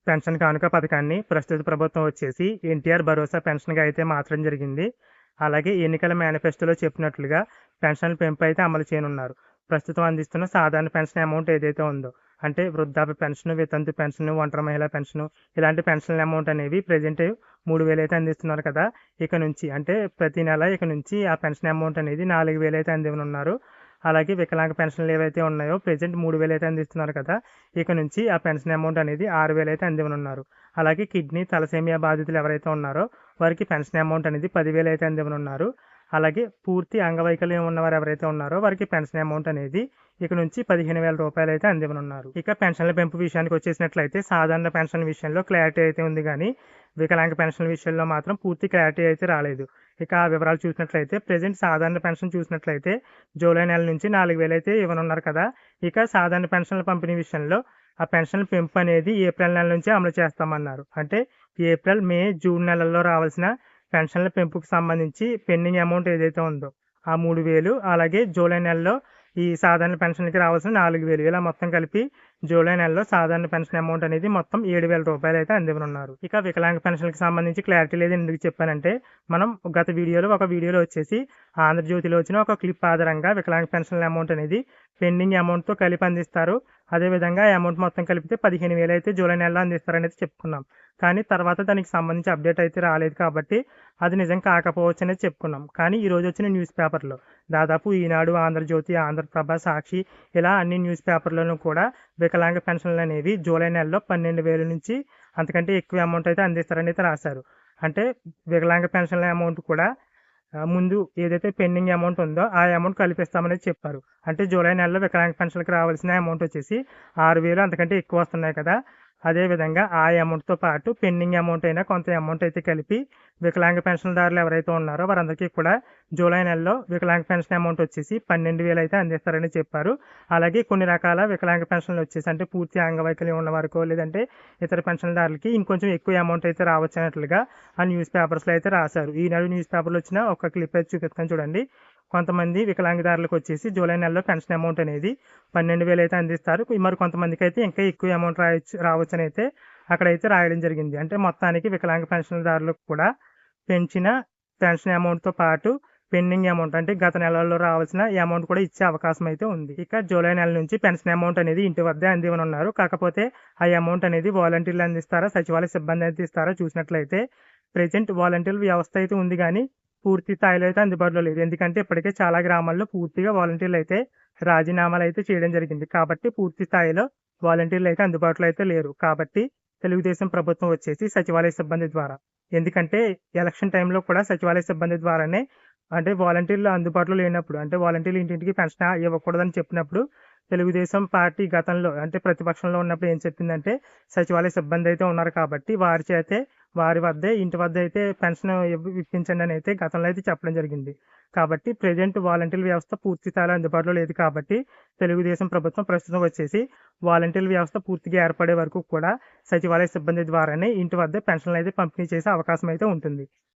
Pension కానుక పథకాన్ని ప్రస్తుత ప్రభుత్వం వచ్చేసి ఎన్టీఆర్ భరోసా పెన్షన్గా అయితే మార్చడం జరిగింది. అలాగే ఎన్నికల మేనిఫెస్టోలో చెప్పినట్లుగా పెన్షన్ల పెంపు అయితే అమలు చేయనున్నారు. ప్రస్తుతం అందిస్తున్న సాధారణ పెన్షన్ అమౌంట్ ఏదైతే ఉందో, అంటే వృద్ధాప్య పెన్షన్, వితంతు పెన్షన్, ఒంటరి మహిళా పెన్షన్, ఇలాంటి పెన్షన్ల అమౌంట్ అనేవి ప్రజెంట్ 3,000 అయితే అందిస్తున్నారు కదా. ఇక నుంచి అంటే ప్రతి నెల ఇక నుంచి ఆ పెన్షన్ అమౌంట్ అనేది 4,000 అయితే అందివ్వనున్నారు. అలాగే వికలాంగ పెన్షన్లు ఏవైతే ఉన్నాయో ప్రజెంట్ 3,000 అయితే అందిస్తున్నారు కదా. ఇక నుంచి ఆ పెన్షన్ అమౌంట్ అనేది 6,000 అయితే అందివ్వనున్నారు. అలాగే కిడ్నీ, తలసేమియా బాధితులు ఎవరైతే ఉన్నారో వారికి పెన్షన్ అమౌంట్ అనేది 10,000 అయితే అందివ్వనున్నారు. అలాగే పూర్తి అంగవైకల్యం ఉన్నవారు ఎవరైతే ఉన్నారో వారికి పెన్షన్ అమౌంట్ అనేది ఇక నుంచి 15,000 రూపాయలు అయితే అందివ్వనున్నారు. ఇక పెన్షన్ల పెంపు విషయానికి వచ్చేసినట్లయితే సాధారణ పెన్షన్ విషయంలో క్లారిటీ అయితే ఉంది కానీ వికలాంగ పెన్షన్ విషయంలో మాత్రం పూర్తి క్లారిటీ అయితే రాలేదు. ఇక ఆ వివరాలు చూసినట్లయితే ప్రజెంట్ సాధారణ పెన్షన్ చూసినట్లయితే జూలై నెల నుంచి 4,000 అయితే ఇవ్వనున్నారు కదా. ఇక సాధారణ పెన్షన్ల పంపిణీ విషయంలో ఆ పెన్షన్ల పెంపు అనేది ఏప్రిల్ నెల నుంచి అమలు చేస్తామన్నారు. అంటే ఏప్రిల్, మే, జూన్ నెలల్లో రావాల్సిన పెన్షన్ల పెంపుకు సంబంధించి పెండింగ్ అమౌంట్ ఏదైతే ఉందో ఆ 3,000, అలాగే జూలై నెలలో ఈ సాధారణ పెన్షన్కి రావాల్సిన 4,000, ఇలా మొత్తం కలిపి జూలై నెలలో సాధారణ పెన్షన్ అమౌంట్ అనేది మొత్తం 7,000 రూపాయలు అయితే అందివ్వనున్నారు. ఇక వికలాంగ పెన్షన్కి సంబంధించి క్లారిటీ లేదు ఎందుకు చెప్పానంటే, మనం గత ఒక వీడియోలో వచ్చేసి ఆంధ్రజ్యోతిలో వచ్చిన ఒక క్లిప్ ఆధారంగా వికలాంగ పెన్షన్ల అమౌంట్ అనేది పెండింగ్ అమౌంట్తో కలిపి అందిస్తారు. అదేవిధంగా ఈ అమౌంట్ మొత్తం కలిపితే 15,000 అయితే జూలై నెలలో అందిస్తారనేది చెప్పుకున్నాం. కానీ తర్వాత దానికి సంబంధించి అప్డేట్ అయితే రాలేదు కాబట్టి అది నిజం కాకపోవచ్చు అనేది చెప్పుకున్నాం. కానీ ఈరోజు వచ్చిన న్యూస్ పేపర్లో దాదాపు ఈనాడు, ఆంధ్రజ్యోతి, ఆంధ్రప్రభ, సాక్షి ఇలా అన్ని న్యూస్ పేపర్లను కూడా వికలాంగ పెన్షన్లు అనేవి జూలై నెలలో 12,000 నుంచి అంతకంటే ఎక్కువ అమౌంట్ అయితే అందిస్తారని అయితే రాశారు. అంటే వికలాంగ పెన్షన్ల అమౌంట్ కూడా ముందు ఏదైతే పెండింగ్ అమౌంట్ ఉందో ఆ అమౌంట్ కలిపిస్తామనేది చెప్పారు. అంటే జూలై నెలలో వికలాంగ పెన్షన్కి రావాల్సిన అమౌంట్ వచ్చేసి 6,000 అంతకంటే ఎక్కువ వస్తున్నాయి కదా. అదేవిధంగా ఆ అమౌంట్తో పాటు పెండింగ్ అమౌంట్ అయినా కొంత అమౌంట్ అయితే కలిపి వికలాంగ పెన్షన్దారులు ఎవరైతే ఉన్నారో వారందరికీ కూడా జూలై నెలలో వికలాంగ పెన్షన్ అమౌంట్ వచ్చేసి 12,000 అయితే అందిస్తారని చెప్పారు. అలాగే కొన్ని రకాల వికలాంగ పెన్షన్లు వచ్చేసి అంటే పూర్తి అంగవైకల్యం ఉన్న వారికో లేదంటే ఇతర పెన్షన్దారులకి ఇంకొంచెం ఎక్కువ అమౌంట్ అయితే రావచ్చు అన్నట్లుగా ఆ న్యూస్ పేపర్స్లో అయితే రాశారు. ఈనాడు న్యూస్ పేపర్లో వచ్చిన ఒక క్లిప్ అయితే చూపిస్తాను చూడండి. కొంతమంది వికలాంగదారులకు వచ్చేసి జూలై నెలలో పెన్షన్ అమౌంట్ అనేది 12,000 అయితే అందిస్తారు. మరి కొంతమందికి అయితే ఇంకా ఎక్కువ అమౌంట్ రావచ్చు అని అయితే అక్కడైతే రాయడం జరిగింది. అంటే మొత్తానికి వికలాంగ పెన్షన్దారులకు కూడా పెంచిన పెన్షన్ అమౌంట్తో పాటు పెండింగ్ అమౌంట్ అంటే గత నెలల్లో రావాల్సిన అమౌంట్ కూడా ఇచ్చే అవకాశం అయితే ఉంది. ఇక జూలై నెల నుంచి పెన్షన్ అమౌంట్ అనేది ఇంటి వద్దే అందివ్వనున్నారు. కాకపోతే ఆ అమౌంట్ అనేది వాలంటీర్లు అందిస్తారా, సచివాలయ సిబ్బంది అందిస్తారా చూసినట్లయితే ప్రెజెంట్ వాలంటీర్ వ్యవస్థ అయితే ఉంది కానీ పూర్తి స్థాయిలో అయితే అందుబాటులో లేదు. ఎందుకంటే ఇప్పటికే చాలా గ్రామాల్లో పూర్తిగా వాలంటీర్లు అయితే రాజీనామాలు అయితే చేయడం జరిగింది. కాబట్టి పూర్తి స్థాయిలో వాలంటీర్లు అయితే అందుబాటులో అయితే లేరు. కాబట్టి తెలుగుదేశం ప్రభుత్వం వచ్చేసి సచివాలయ సిబ్బంది ద్వారా, ఎందుకంటే ఎలక్షన్ టైంలో కూడా సచివాలయ సిబ్బంది ద్వారానే అంటే వాలంటీర్లు అందుబాటులో లేనప్పుడు అంటే వాలంటీర్లు ఇంటింటికి పెన్షన్ ఇవ్వకూడదని చెప్పినప్పుడు తెలుగుదేశం పార్టీ గతంలో అంటే ప్రతిపక్షంలో ఉన్నప్పుడు ఏం చెప్పిందంటే సచివాలయ సిబ్బంది అయితే ఉన్నారు కాబట్టి వారి వద్దే ఇంటి వద్ద అయితే పెన్షన్ ఇప్పించండి అని అయితే గతంలో అయితే చెప్పడం జరిగింది. కాబట్టి ప్రజెంట్ వాలంటీర్ వ్యవస్థ పూర్తి స్థాయిలో అందుబాటులో లేదు కాబట్టి తెలుగుదేశం ప్రభుత్వం ప్రస్తుతం వచ్చేసి వాలంటీర్ వ్యవస్థ పూర్తిగా ఏర్పడే వరకు కూడా సచివాలయ సిబ్బంది ద్వారానే ఇంటి వద్దే పెన్షన్లు అయితే పంపిణీ చేసే అవకాశం అయితే ఉంటుంది.